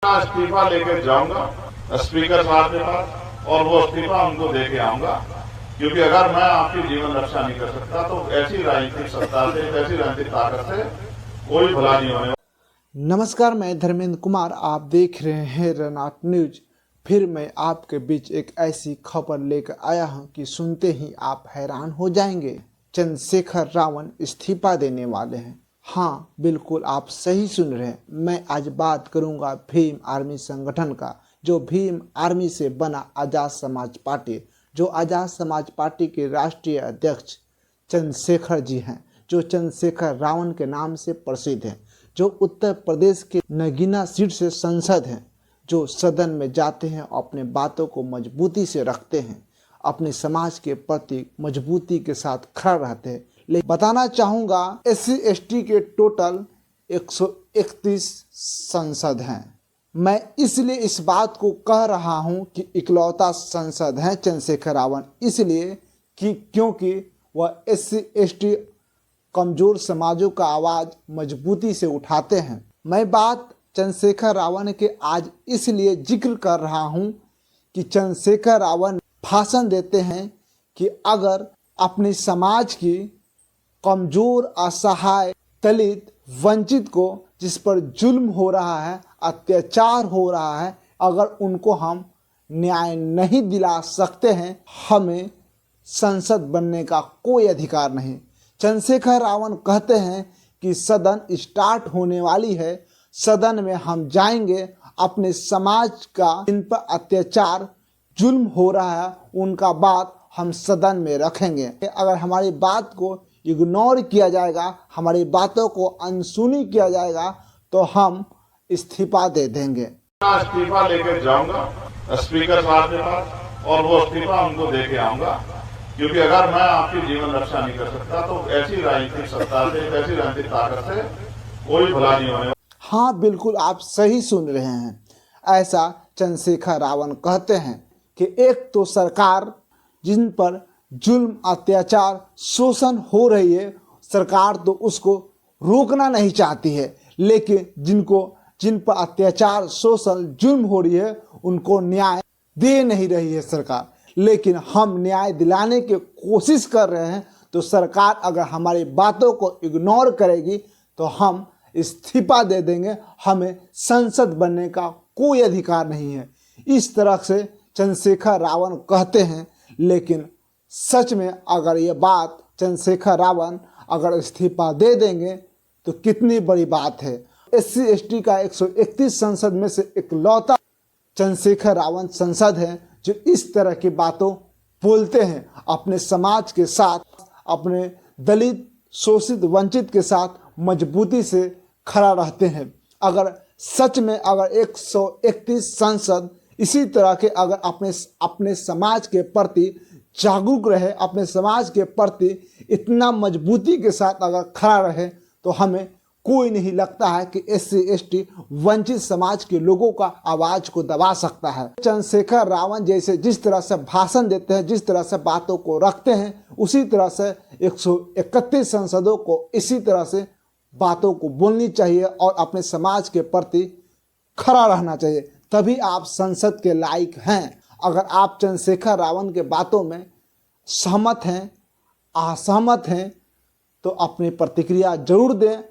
इस्तीफा लेकर जाऊंगा स्पीकर साहब के पास और वो इस्तीफा उनको दे के आऊंगा, क्योंकि अगर मैं आपकी जीवन रक्षा नहीं कर सकता तो ऐसी राजनीतिक सत्ता से, ऐसी राजनीतिक ताकत से कोई भला नहीं होने। नमस्कार, मैं धर्मेंद्र कुमार, आप देख रहे हैं रनआउट न्यूज। फिर मैं आपके बीच एक ऐसी खबर लेकर आया हूं कि सुनते ही आप हैरान हो जाएंगे। चंद्रशेखर रावण इस्तीफा देने वाले हैं। हाँ, बिल्कुल आप सही सुन रहे हैं। मैं आज बात करूंगा भीम आर्मी संगठन का, जो भीम आर्मी से बना आज़ाद समाज पार्टी, जो आज़ाद समाज पार्टी के राष्ट्रीय अध्यक्ष चंद्रशेखर जी हैं, जो चंद्रशेखर रावण के नाम से प्रसिद्ध हैं, जो उत्तर प्रदेश के नगीना सीट से सांसद हैं, जो सदन में जाते हैं, अपने बातों को मजबूती से रखते हैं, अपने समाज के प्रति मजबूती के साथ खड़ा रहते हैं। लेकिन बताना चाहूँगा, SC ST के टोटल 131 सांसद हैं। मैं इसलिए इस बात को कह रहा हूं कि इकलौता सांसद हैं चंद्रशेखर रावण, इसलिए कि क्योंकि वह SC ST कमज़ोर समाजों का आवाज़ मजबूती से उठाते हैं। मैं बात चंद्रशेखर रावण के आज इसलिए जिक्र कर रहा हूं कि चंद्रशेखर रावण भाषण देते हैं कि अगर अपने समाज की कमज़ोर, असहाय, दलित, वंचित को, जिस पर जुल्म हो रहा है, अत्याचार हो रहा है, अगर उनको हम न्याय नहीं दिला सकते हैं, हमें संसद बनने का कोई अधिकार नहीं। चंद्रशेखर रावण कहते हैं कि सदन स्टार्ट होने वाली है, सदन में हम जाएंगे, अपने समाज का जिन पर अत्याचार, जुल्म हो रहा है, उनका बात हम सदन में रखेंगे। अगर हमारी बात को इग्नोर किया जाएगा, हमारी बातों को अनसुनी किया जाएगा, तो हम इस्तीफा दे देंगे। इस्तीफा लेकर जाऊंगा स्पीकर साहब के पास और वो इस्तीफा उनको दे के आऊंगा, क्योंकि अगर मैं आपकी जीवन रक्षा नहीं कर सकता तो ऐसी राजनीतिक सत्ता से, ऐसी राजनीतिक ताकत से कोई भला नहीं होने। हाँ, बिल्कुल आप सही सुन रहे हैं। ऐसा चंद्रशेखर रावण कहते हैं कि एक तो सरकार जिन पर जुल्म, अत्याचार, शोषण हो रही है, सरकार तो उसको रोकना नहीं चाहती है, लेकिन जिन पर अत्याचार, शोषण, जुल्म हो रही है, उनको न्याय दे नहीं रही है सरकार। लेकिन हम न्याय दिलाने की कोशिश कर रहे हैं, तो सरकार अगर हमारी बातों को इग्नोर करेगी तो हम इस्तीफा दे देंगे, हमें संसद बनने का कोई अधिकार नहीं है। इस तरह से चंद्रशेखर रावण कहते हैं। लेकिन सच में अगर ये बात चंद्रशेखर रावण अगर इस्तीफा दे देंगे तो कितनी बड़ी बात है। SC ST का 131 संसद में से इकलौता चंद्रशेखर रावण संसद हैं जो इस तरह की बातों बोलते हैं, अपने समाज के साथ, अपने दलित, शोषित, वंचित के साथ मजबूती से खड़ा रहते हैं। अगर सच में अगर 131 सांसद इसी तरह के अगर अपने समाज के प्रति जागरूक रहे, अपने समाज के प्रति इतना मजबूती के साथ अगर खड़ा रहे, तो हमें कोई नहीं लगता है कि SC ST वंचित समाज के लोगों का आवाज़ को दबा सकता है। चंद्रशेखर रावण जैसे जिस तरह से भाषण देते हैं, जिस तरह से बातों को रखते हैं, उसी तरह से 131 सांसदों को इसी तरह से बातों को बोलनी चाहिए और अपने समाज के प्रति खड़ा रहना चाहिए, तभी आप संसद के लायक हैं। अगर आप चंद्रशेखर रावण के बातों में सहमत हैं, असहमत हैं, तो अपनी प्रतिक्रिया जरूर दें।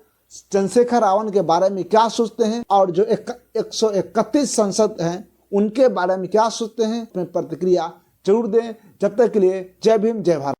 चंद्रशेखर रावण के बारे में क्या सोचते हैं और जो 131 सांसद हैं उनके बारे में क्या सोचते हैं, अपनी प्रतिक्रिया जरूर दें। जब तक के लिए जय भीम, जय भारत।